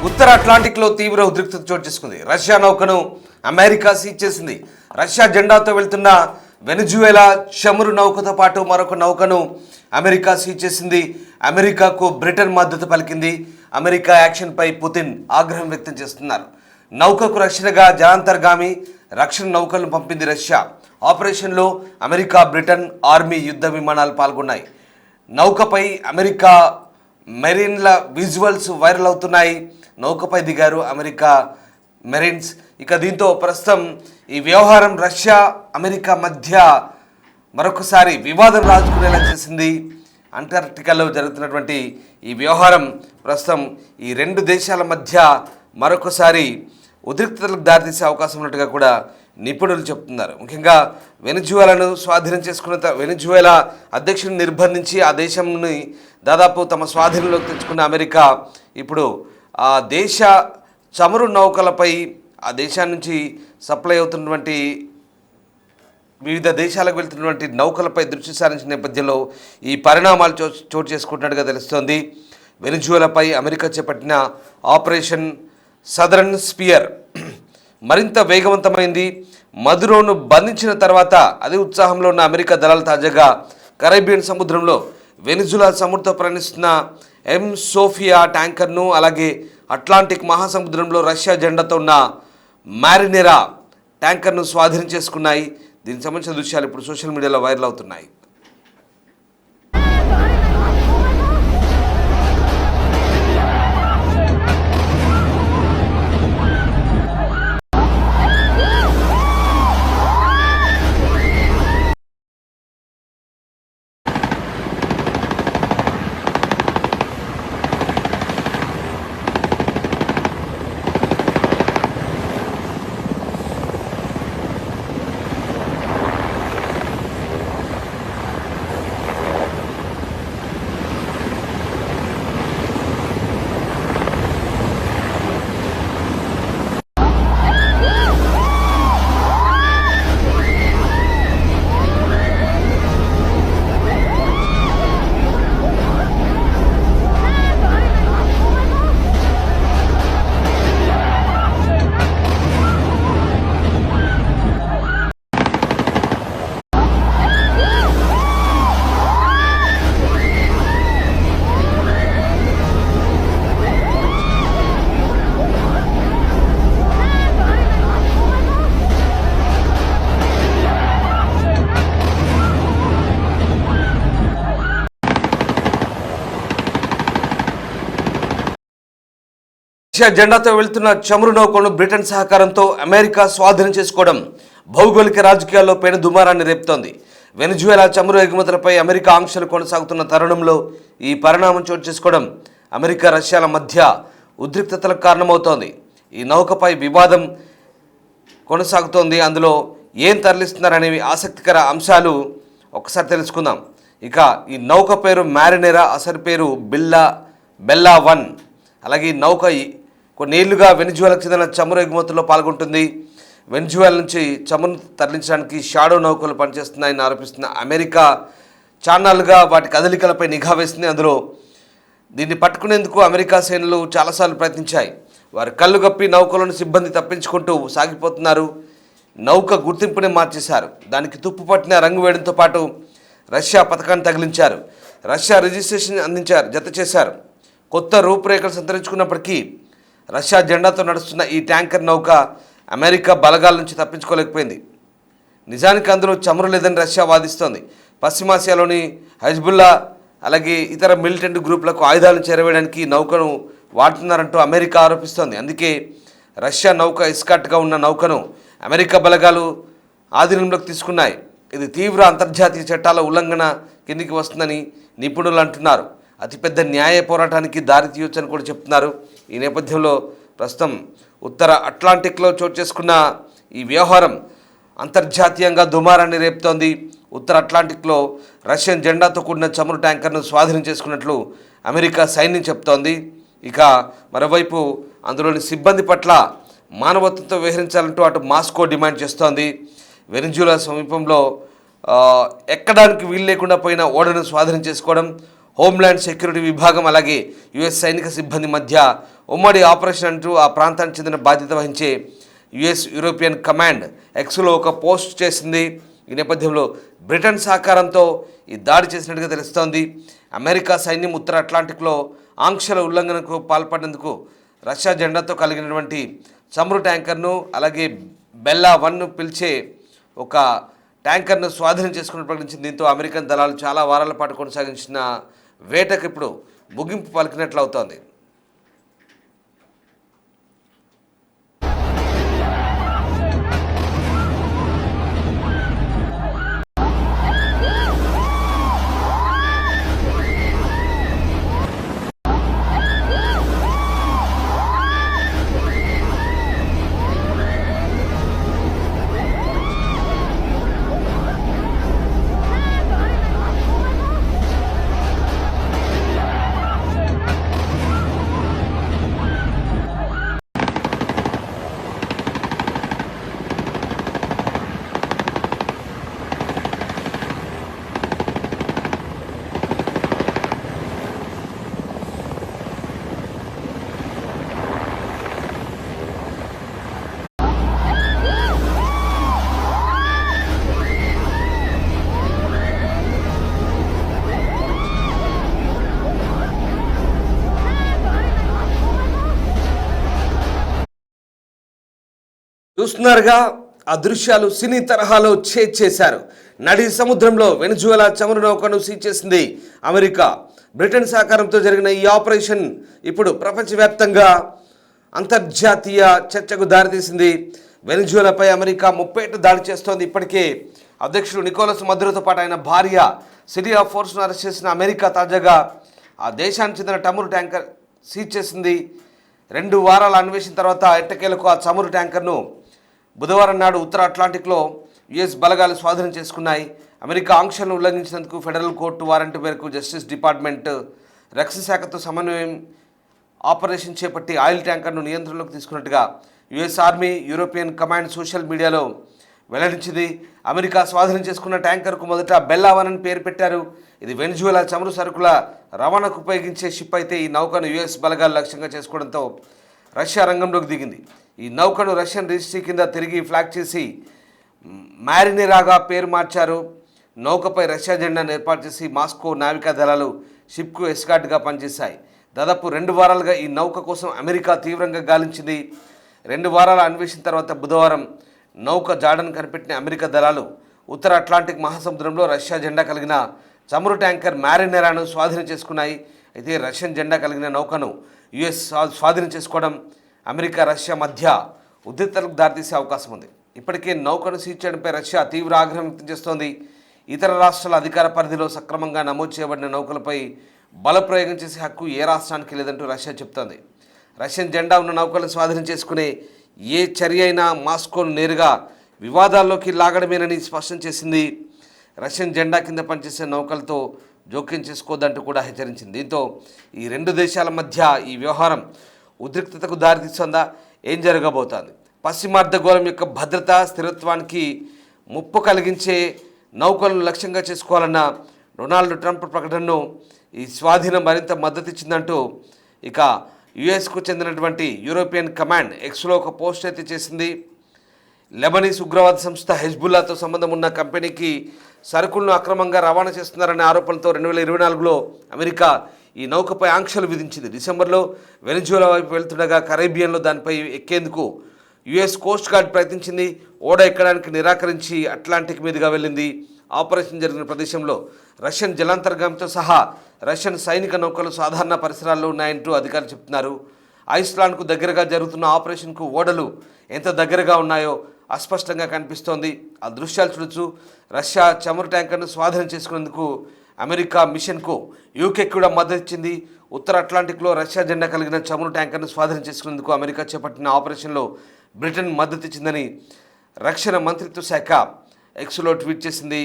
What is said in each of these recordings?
ఉత్తర అట్లాంటిక్లో తీవ్ర ఉద్రిక్తత చోటు చేసుకుంది. రష్యా నౌకను అమెరికా సీజ్ చేసింది. రష్యా జెండాతో వెళ్తున్న వెనిజువేలా చమురు నౌకతో పాటు మరొక నౌకను అమెరికా సీజ్ చేసింది. అమెరికాకు బ్రిటన్ మద్దతు పలికింది. అమెరికా యాక్షన్పై పుతిన్ ఆగ్రహం వ్యక్తం చేస్తున్నారు. నౌకకు రక్షణగా జలాంతర్గామి రక్షణ నౌకలను పంపింది రష్యా. ఆపరేషన్లో అమెరికా, బ్రిటన్ ఆర్మీ యుద్ధ విమానాలు పాల్గొన్నాయి. నౌకపై అమెరికా మెరీన్ల విజువల్స్ వైరల్ అవుతున్నాయి. నౌకపై దిగారు అమెరికా మెరీన్స్. ఇక దీంతో ప్రస్తుతం ఈ వ్యవహారం రష్యా అమెరికా మధ్య మరొకసారి వివాదం రాజుకునేలా చేసింది. అంటార్క్టికాలో జరుగుతున్నటువంటి ఈ వ్యవహారం ప్రస్తుతం ఈ రెండు దేశాల మధ్య మరొకసారి ఉద్రిక్తతలకు దారితీసే అవకాశం ఉన్నట్టుగా కూడా నిపుణులు చెప్తున్నారు. ముఖ్యంగా వెనిజువేలాను స్వాధీనం చేసుకున్న వెనిజువేలా అధ్యక్షుడిని నిర్బంధించి ఆ దేశంని దాదాపు తమ స్వాధీనంలోకి తెచ్చుకున్న అమెరికా ఇప్పుడు ఆ దేశ చమురు నౌకలపై ఆ దేశాన్ని నుంచి సప్లై అవుతున్నటువంటి వివిధ దేశాలకు వెళ్తున్నటువంటి నౌకలపై దృష్టి సారించిన నేపథ్యంలో ఈ పరిణామాలు చోటు చేసుకుంటున్నట్టుగా తెలుస్తోంది. వెనిజువేలాపై అమెరికా చేపట్టిన ఆపరేషన్ సదరన్ స్పియర్ మరింత వేగవంతమైంది. మదురోను బంధించిన తర్వాత అదే ఉత్సాహంలో ఉన్న అమెరికా దళాలు తాజాగా కరేబియన్ సముద్రంలో వెనిజులా సముద్రంతో ప్రయాణిస్తున్న ఎం సోఫియా ట్యాంకర్ను, అలాగే అట్లాంటిక్ మహాసముద్రంలో రష్యా జెండాతో ఉన్న మారినేరా ట్యాంకర్ను స్వాధీనం చేసుకున్నాయి. దీనికి సంబంధించిన దృశ్యాలు ఇప్పుడు సోషల్ మీడియాలో వైరల్ అవుతున్నాయి. రష్యా జెండాతో వెళ్తున్న చమురు నౌకలను బ్రిటన్ సహకారంతో అమెరికా స్వాధీనం చేసుకోవడం భౌగోళిక రాజకీయాల్లో పెను దుమారాన్ని రేపుతోంది. వెనిజువేలా చమురు ఎగుమతులపై అమెరికా ఆంక్షలు కొనసాగుతున్న తరుణంలో ఈ పరిణామం చోటు చేసుకోవడం అమెరికా రష్యాల మధ్య ఉద్రిక్తతలకు కారణమవుతోంది. ఈ నౌకపై వివాదం కొనసాగుతోంది. అందులో ఏం తరలిస్తున్నారనేవి ఆసక్తికర అంశాలు ఒకసారి తెలుసుకుందాం. ఇక ఈ నౌక పేరు మారినేరా, అసలు పేరు బెల్లా 1. అలాగే ఈ నౌక కొన్నేళ్లుగా వెనిజువేలాకు చెందిన చమురు ఎగుమతుల్లో పాల్గొంటుంది. వెనిజువేలా నుంచి చమురు తరలించడానికి షాడో నౌకలు పనిచేస్తున్నాయని ఆరోపిస్తున్న అమెరికా చాన్నాళ్లుగా వాటి కదలికలపై నిఘా వేసింది. అందులో దీన్ని పట్టుకునేందుకు అమెరికా సేనలు చాలాసార్లు ప్రయత్నించాయి. వారు కళ్ళు గప్పి నౌకలను సిబ్బంది తప్పించుకుంటూ సాగిపోతున్నారు. నౌక గుర్తింపునే మార్చేశారు. దానికి తుప్పు పట్టిన రంగు వేయడంతో పాటు రష్యా పథకాన్ని తగిలించారు. రష్యా రిజిస్ట్రేషన్ జత చేశారు. కొత్త రూపురేఖలు సంతరించుకున్నప్పటికీ రష్యా జెండాతో నడుస్తున్న ఈ ట్యాంకర్ నౌక అమెరికా బలగాల నుంచి తప్పించుకోలేకపోయింది. నిజానికి అందులో చమురు లేదని రష్యా వాదిస్తోంది. పశ్చిమాసియాలోని హెజ్బుల్లా అలాగే ఇతర మిలిటెంట్ గ్రూపులకు ఆయుధాలను చేరవేయడానికి నౌకను వాడుతున్నారంటూ అమెరికా ఆరోపిస్తోంది. అందుకే రష్యా నౌక ఇస్కాట్గా ఉన్న నౌకను అమెరికా బలగాలు ఆధీనంలోకి తీసుకున్నాయి. ఇది తీవ్ర అంతర్జాతీయ చట్టాల ఉల్లంఘన కిందికి వస్తుందని నిపుణులు అంటున్నారు. అతిపెద్ద న్యాయ పోరాటానికి దారితీయొచ్చని కూడా చెప్తున్నారు. ఈ నేపథ్యంలో ప్రస్తుతం ఉత్తర అట్లాంటిక్లో చోటు చేసుకున్న ఈ వ్యవహారం అంతర్జాతీయంగా దుమారాన్ని రేపుతోంది. ఉత్తర అట్లాంటిక్లో రష్యన్ జెండాతో కూడిన చమురు ట్యాంకర్ను స్వాధీనం చేసుకున్నట్లు అమెరికా సైన్యం చెప్తోంది. ఇక మరోవైపు అందులోని సిబ్బంది పట్ల మానవత్వంతో వ్యవహరించాలంటూ అటు మాస్కో డిమాండ్ చేస్తోంది. వెనిజువేలా సమీపంలో ఎక్కడానికి వీలు లేకుండా పోయిన ఓడను స్వాధీనం చేసుకోవడం, హోమ్ల్యాండ్ సెక్యూరిటీ విభాగం అలాగే యుఎస్ సైనిక సిబ్బంది మధ్య ఉమ్మడి ఆపరేషన్ అంటూ ఆ ప్రాంతానికి చెందిన బాధ్యత వహించే యుఎస్ యూరోపియన్ కమాండ్ ఎక్స్లో ఒక పోస్ట్ చేసింది. ఈ నేపథ్యంలో బ్రిటన్ సహకారంతో ఈ దాడి చేసినట్టుగా తెలుస్తోంది. అమెరికా సైన్యం ఉత్తర అట్లాంటిక్లో ఆంక్షల ఉల్లంఘనకు పాల్పడినందుకు రష్యా జెండాతో కలిగినటువంటి చమురు ట్యాంకర్ను అలాగే బెల్లా 1ను పిలిచే ఒక ట్యాంకర్ను స్వాధీనం చేసుకుని ప్రకటించింది. దీంతో అమెరికన్ దళాలు చాలా వారాల పాటు కొనసాగించిన వేటకు ఇప్పుడు ముగింపు పలికినట్లు అవుతోంది. చూస్తున్నారుగా, ఆ దృశ్యాలు సినీ తరహాలో చేశారు. నడి సముద్రంలో వెనిజువెలా చమురు నౌకను సీజ్ చేసింది అమెరికా. బ్రిటన్ సహకారంతో జరిగిన ఈ ఆపరేషన్ ఇప్పుడు ప్రపంచవ్యాప్తంగా అంతర్జాతీయ చర్చకు దారితీసింది. వెనిజువెలాపై అమెరికా ముప్పేట దాడి చేస్తోంది. ఇప్పటికే అధ్యక్షుడు నికోలస్ మదురోతో పాటు ఆయన భార్య సిలియా ఫోర్స్ను అరెస్ట్ చేసిన అమెరికా తాజాగా ఆ దేశానికి చెందిన చమురు ట్యాంకర్ సీజ్ చేసింది. 2 వారాల అన్వేషణ తర్వాత ఎట్టకేలకు ఆ చమురు ట్యాంకర్ను బుధవారం నాడు ఉత్తర అట్లాంటిక్లో యుఎస్ బలగాలు స్వాధీనం చేసుకున్నాయి. అమెరికా ఆంక్షలను ఉల్లంఘించినందుకు ఫెడరల్ కోర్టు వారెంట్ మేరకు జస్టిస్ డిపార్ట్మెంట్ రక్షణ శాఖతో సమన్వయం ఆపరేషన్ చేపట్టి ఆయిల్ ట్యాంకర్ను నియంత్రణలోకి తీసుకున్నట్టుగా US army European command social మీడియాలో వెల్లడించింది. అమెరికా స్వాధీనం చేసుకున్న ట్యాంకర్కు మొదట బెల్లా 1 అని పేరు పెట్టారు. ఇది వెనిజువెలా చమురు సరుకుల రవాణాకు ఉపయోగించే షిప్ అయితే ఈ నౌకను యుఎస్ బలగాలు లక్ష్యంగా చేసుకోవడంతో రష్యా రంగంలోకి దిగింది. ఈ నౌకను రష్యన్ రిజిస్ట్రీ కింద తిరిగి ఫ్లాగ్ చేసి మ్యారినేరాగా పేరు మార్చారు. నౌకపై రష్యా జెండాను ఏర్పాటు చేసి మాస్కో నావికా దళాలు షిప్కు ఎస్కార్ట్గా పనిచేశాయి. దాదాపు 2 వారాలుగా ఈ నౌక కోసం అమెరికా తీవ్రంగా గాలించింది. 2 వారాల అన్వేషణ తర్వాత బుధవారం నౌక జాడను కనిపెట్టిన అమెరికా దళాలు ఉత్తర అట్లాంటిక్ మహాసముద్రంలో రష్యా జెండా కలిగిన చమురు ట్యాంకర్ మ్యారినేరాను స్వాధీనం చేసుకున్నాయి. అయితే రష్యన్ జెండా కలిగిన నౌకను యుఎస్ స్వాధీనం చేసుకోవడం అమెరికా రష్యా మధ్య ఉద్రిక్తతలకు దారితీసే అవకాశం ఉంది. ఇప్పటికే నౌకను సీజ్ చేయడంపై రష్యా తీవ్ర ఆగ్రహం వ్యక్తం చేస్తోంది. ఇతర రాష్ట్రాల అధికార పరిధిలో సక్రమంగా నమోదు చేయబడిన నౌకలపై బలప్రయోగం చేసే హక్కు ఏ రాష్ట్రానికి లేదంటూ రష్యా చెబుతోంది. రష్యన్ జెండా ఉన్న నౌకలను స్వాధీనం చేసుకునే ఏ చర్య అయినా మాస్కోను నేరుగా వివాదాల్లోకి లాగడమేనని స్పష్టం చేసింది. రష్యన్ జెండా కింద పనిచేసే నౌకలతో జోక్యం చేసుకోవద్దంటూ కూడా హెచ్చరించింది. దీంతో ఈ 2 దేశాల మధ్య ఈ వ్యవహారం ఉద్రిక్తతకు దారితీస్తుందా? ఏం జరగబోతోంది? పశ్చిమార్ధగోళం యొక్క భద్రత స్థిరత్వానికి ముప్పు కలిగించే నౌకలను లక్ష్యంగా చేసుకోవాలన్న డొనాల్డ్ ట్రంప్ ప్రకటనను ఈ స్వాధీనం మరింత మద్దతు ఇచ్చిందంటూ ఇక యుఎస్కు చెందినటువంటి యూరోపియన్ కమాండ్ ఎక్స్లో ఒక పోస్ట్ అయితే చేసింది. లెబనీస్ ఉగ్రవాద సంస్థ హెజ్బుల్లాతో సంబంధం ఉన్న కంపెనీకి సరుకులను అక్రమంగా రవాణా చేస్తున్నారనే ఆరోపణలతో 2024లో అమెరికా ఈ నౌకపై ఆంక్షలు విధించింది. డిసెంబర్లో వెనిజువెలా వైపు వెళ్తుండగా కరేబియన్లో దానిపై ఎక్కేందుకు యుఎస్ కోస్ట్ గార్డ్ ప్రయత్నించింది. ఓడ ఎక్కడానికి నిరాకరించి అట్లాంటిక్ మీదుగా వెళ్ళింది. ఆపరేషన్ జరిగిన ప్రదేశంలో రష్యన్ జలాంతర్గామితో సహా రష్యన్ సైనిక నౌకలు సాధారణ పరిసరాల్లో ఉన్నాయంటూ అధికారులు చెప్తున్నారు. ఐస్లాండ్కు దగ్గరగా జరుగుతున్న ఆపరేషన్కు ఓడలు ఎంత దగ్గరగా ఉన్నాయో అస్పష్టంగా కనిపిస్తోంది. ఆ దృశ్యాలు చూడొచ్చు. రష్యా చమురు ట్యాంకర్ను స్వాధీనం చేసుకునేందుకు అమెరికా మిషన్కు యూకే కూడా మద్దతు ఇచ్చింది. ఉత్తర అట్లాంటిక్లో రష్యా జెండా కలిగిన చమురు ట్యాంకర్ను స్వాధీనం చేసుకునేందుకు అమెరికా చేపట్టిన ఆపరేషన్లో బ్రిటన్ మద్దతు ఇచ్చిందని రక్షణ మంత్రిత్వ శాఖ ఎక్స్లో ట్వీట్ చేసింది.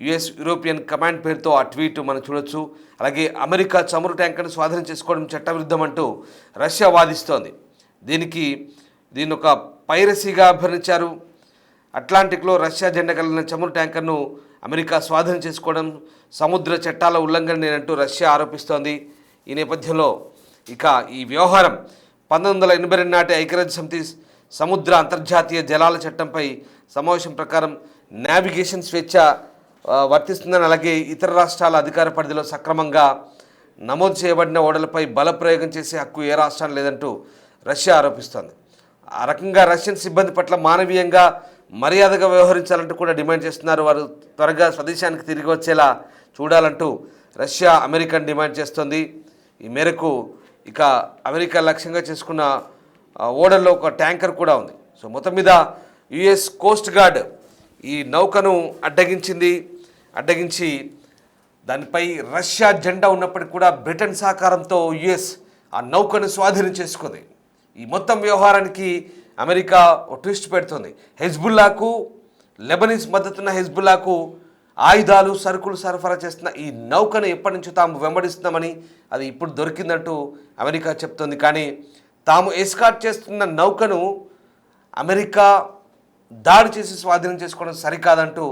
యుఎస్ యూరోపియన్ కమాండ్ పేరుతో ఆ ట్వీట్ మనం చూడొచ్చు. అలాగే అమెరికా చమురు ట్యాంకర్ను స్వాధీనం చేసుకోవడం చట్టవిరుద్ధమంటూ రష్యా వాదిస్తోంది. దీన్ని ఒక పైరసీగా అభివర్ణించారు. అట్లాంటిక్లో రష్యా జెండా కలిగిన చమురు ట్యాంకర్ను అమెరికా స్వాధీనం చేసుకోవడం సముద్ర చట్టాల ఉల్లంఘనేనంటూ రష్యా ఆరోపిస్తోంది. ఈ నేపథ్యంలో ఇక ఈ వ్యవహారం 1982 నాటి ఐక్యరాజ్య సమితి సముద్ర అంతర్జాతీయ జలాల చట్టంపై సమావేశం ప్రకారం నావిగేషన్ స్వేచ్ఛ వర్తిస్తుందని, అలాగే ఇతర రాష్ట్రాల అధికార పరిధిలో సక్రమంగా నమోదు చేయబడిన ఓడలపై బలప్రయోగం చేసే హక్కు ఏ రాష్ట్రం లేదంటూ రష్యా ఆరోపిస్తోంది. ఆ రకంగా రష్యన్ సిబ్బంది పట్ల మానవీయంగా మర్యాదగా వ్యవహరించాలంటూ కూడా డిమాండ్ చేస్తున్నారు. వారు త్వరగా స్వదేశానికి తిరిగి వచ్చేలా చూడాలంటూ రష్యా అమెరికాను డిమాండ్ చేస్తోంది. ఈ మేరకు ఇక అమెరికా లక్ష్యంగా చేసుకున్న ఓడల్లో ఒక ట్యాంకర్ కూడా ఉంది. సో మొత్తం మీద యుఎస్ కోస్ట్ గార్డ్ ఈ నౌకను అడ్డగించి దానిపై రష్యా జెండా ఉన్నప్పటికీ కూడా బ్రిటన్ సహకారంతో యుఎస్ ఆ నౌకను స్వాధీనం చేసుకుంది. ఈ మొత్తం వ్యవహారానికి అమెరికా ట్విస్ట్ పెడుతుంది. హెజ్బుల్లాకు, లెబనీస్ మద్దతున్న హెజ్బుల్లాకు ఆయుధాలు సరుకులు సరఫరా చేస్తున్న ఈ నౌకను ఎప్పటి నుంచో తాము వెంబడిస్తున్నామని, అది ఇప్పుడు దొరికిందంటూ అమెరికా చెప్తోంది. కానీ తాము ఎస్కార్ట్ చేస్తున్న నౌకను అమెరికా దాడి చేసి స్వాధీనం చేసుకోవడం సరికాదంటూ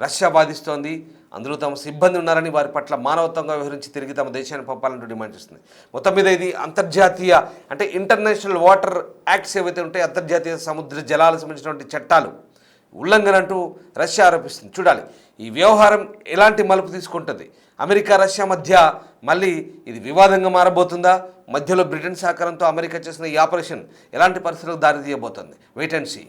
రష్యా వాదిస్తోంది. అందులో తమ సిబ్బంది ఉన్నారని, వారి పట్ల మానవత్వంగా వ్యవహరించి తిరిగి తమ దేశాన్ని పంపాలంటూ డిమాండ్ చేస్తుంది. మొత్తం మీద ఇది అంతర్జాతీయ అంటే ఇంటర్నేషనల్ వాటర్ యాక్ట్స్ ఏవైతే ఉంటాయో, అంతర్జాతీయ సముద్ర జలాలకు సంబంధించినటువంటి చట్టాలు ఉల్లంఘన అంటూ రష్యా ఆరోపిస్తుంది. చూడాలి ఈ వ్యవహారం ఎలాంటి మలుపు తీసుకుంటుంది. అమెరికా రష్యా మధ్య మళ్ళీ ఇది వివాదంగా మారబోతుందా? మధ్యలో బ్రిటన్ సహకారంతో అమెరికా చేసిన ఈ ఆపరేషన్ ఎలాంటి పరిస్థితులకు దారి తీయబోతుంది? Wait and see.